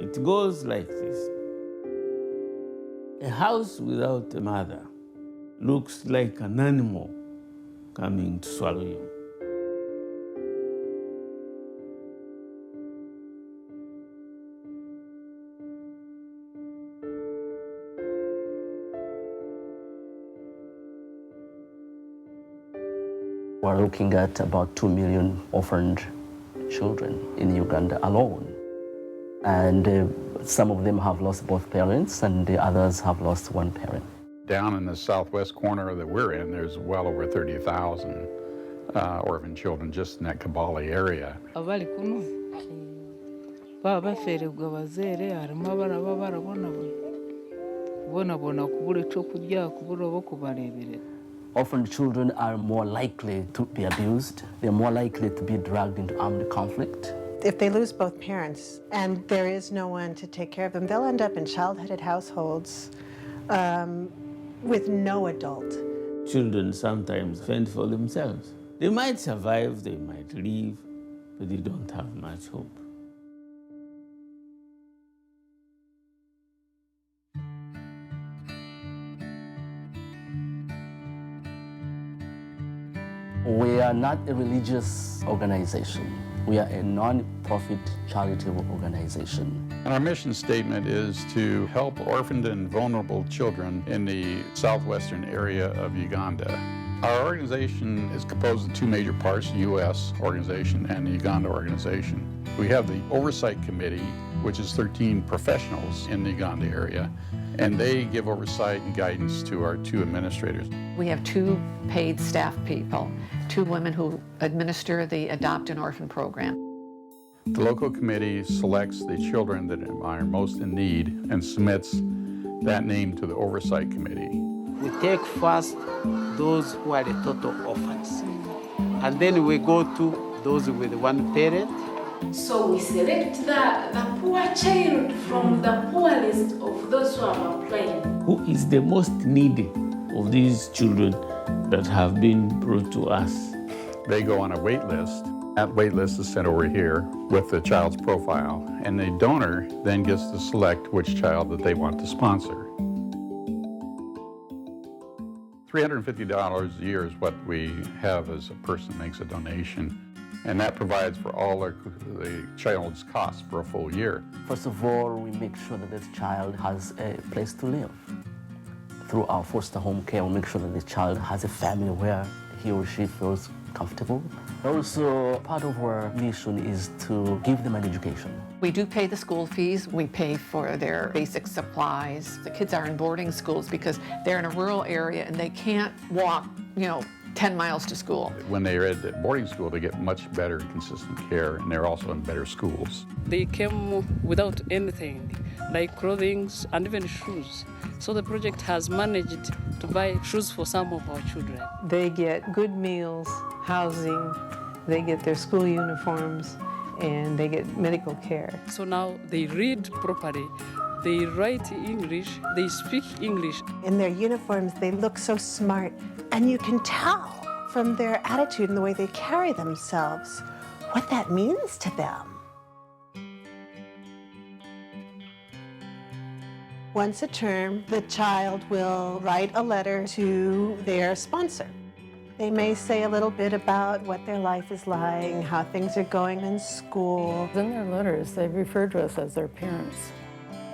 It goes like this. A house without a mother looks like an animal coming to swallow you. We're looking at about 2 million orphaned children in Uganda alone. And some of them have lost both parents, and the others have lost one parent. Down in the southwest corner that we're in, there's well over 30,000 orphan children just in that Kabale area. Orphan children are more likely to be abused. They're more likely to be dragged into armed conflict. If they lose both parents and there is no one to take care of them, they'll end up in child-headed households with no adult. Children sometimes fend for themselves. They might survive, they might live, but they don't have much hope. We are not a religious organization. We are a non-profit charitable organization. And our mission statement is to help orphaned and vulnerable children in the southwestern area of Uganda. Our organization is composed of two major parts, the U.S. organization and the Uganda organization. We have the Oversight Committee, which is 13 professionals in the Uganda area, and they give oversight and guidance to our two administrators. We have 2 paid staff people, 2 women who administer the Adopt an Orphan program. The local committee selects the children that are most in need and submits that name to the Oversight Committee. We take first those who are the total orphans, and then we go to those with one parent. So we select the poor child from the poor list of those who have applied. Who is the most needy of these children that have been brought to us? They go on a wait list. That wait list is sent over here with the child's profile, and the donor then gets to select which child that they want to sponsor. $350 a year is what we have as a person makes a donation, and that provides for all the child's costs for a full year. First of all, we make sure that this child has a place to live. Through our foster home care, we make sure that the child has a family where he or she feels comfortable. Also, part of our mission is to give them an education. We do pay the school fees. We pay for their basic supplies. The kids are in boarding schools because they're in a rural area and they can't walk, 10 miles to school. When they're at boarding school, they get much better and consistent care, and they're also in better schools. They came without anything, like clothing and even shoes. So the project has managed to buy shoes for some of our children. They get good meals, housing, they get their school uniforms, and they get medical care. So now they read properly, they write English, they speak English. In their uniforms, they look so smart, and you can tell from their attitude and the way they carry themselves what that means to them. Once a term, the child will write a letter to their sponsor. They may say a little bit about what their life is like, how things are going in school. In their letters, they refer to us as their parents,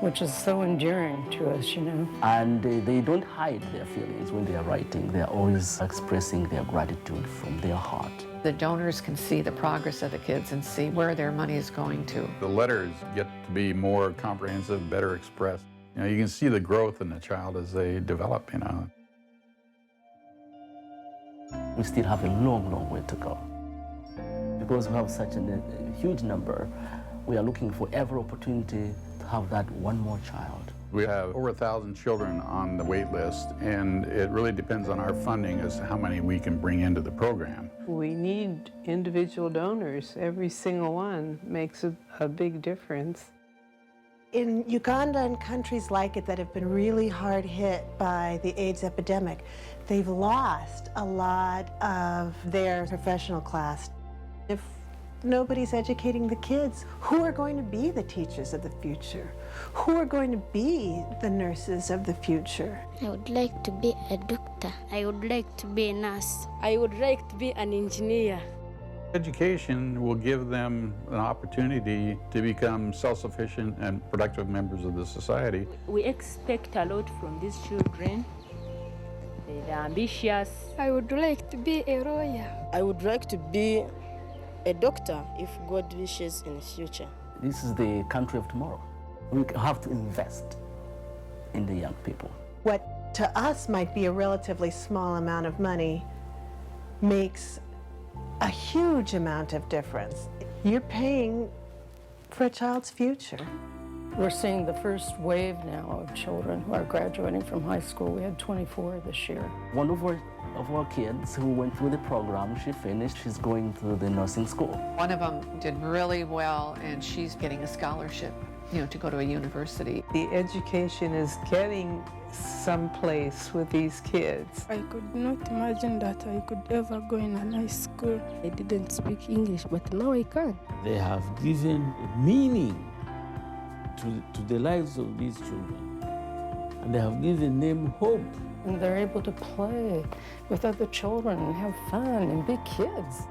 which is so endearing to us, And they don't hide their feelings when they are writing. They are always expressing their gratitude from their heart. The donors can see the progress of the kids and see where their money is going to. The letters get to be more comprehensive, better expressed. You can see the growth in the child as they develop, We still have a long, long way to go. Because we have such a huge number, we are looking for every opportunity to have that one more child. We have over 1,000 children on the wait list, and it really depends on our funding as to how many we can bring into the program. We need individual donors. Every single one makes a big difference. In Uganda and countries like it that have been really hard hit by the AIDS epidemic, they've lost a lot of their professional class. If Nobody's educating the kids. Who are going to be the teachers of the future? Who are going to be the nurses of the future? I would like to be a doctor. I would like to be a nurse. I would like to be an engineer. Education will give them an opportunity to become self-sufficient and productive members of the society. We expect a lot from these children. They're ambitious. I would like to be a lawyer. I would like to be a doctor if God wishes in the future. This is the country of tomorrow. We have to invest in the young people. What to us might be a relatively small amount of money makes a huge amount of difference. You're paying for a child's future. We're seeing the first wave now of children who are graduating from high school. We had 24 this year. One of our kids who went through the program, she finished, she's going to the nursing school. One of them did really well, and she's getting a scholarship, to go to a university. The education is getting someplace with these kids. I could not imagine that I could ever go in a nice school. I didn't speak English, but now I can. They have given meaning to the lives of these children, and they have given them hope. And they're able to play with other children and have fun and be kids.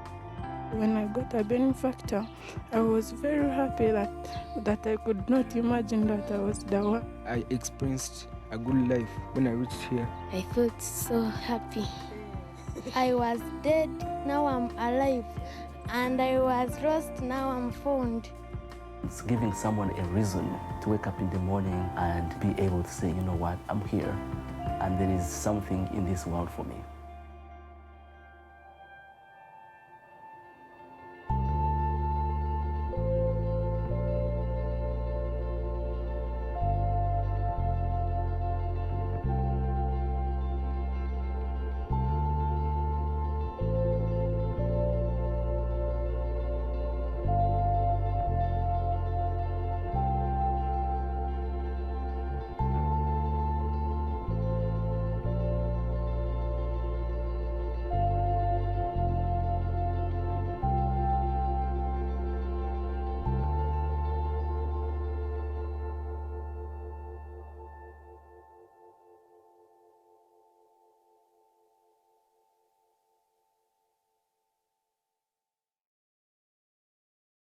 When I got a benefactor, I was very happy that I could not imagine that I was the one. I experienced a good life when I reached here. I felt so happy. I was dead, now I'm alive. And I was lost, now I'm found. It's giving someone a reason to wake up in the morning and be able to say, you know what, I'm here, and there is something in this world for me.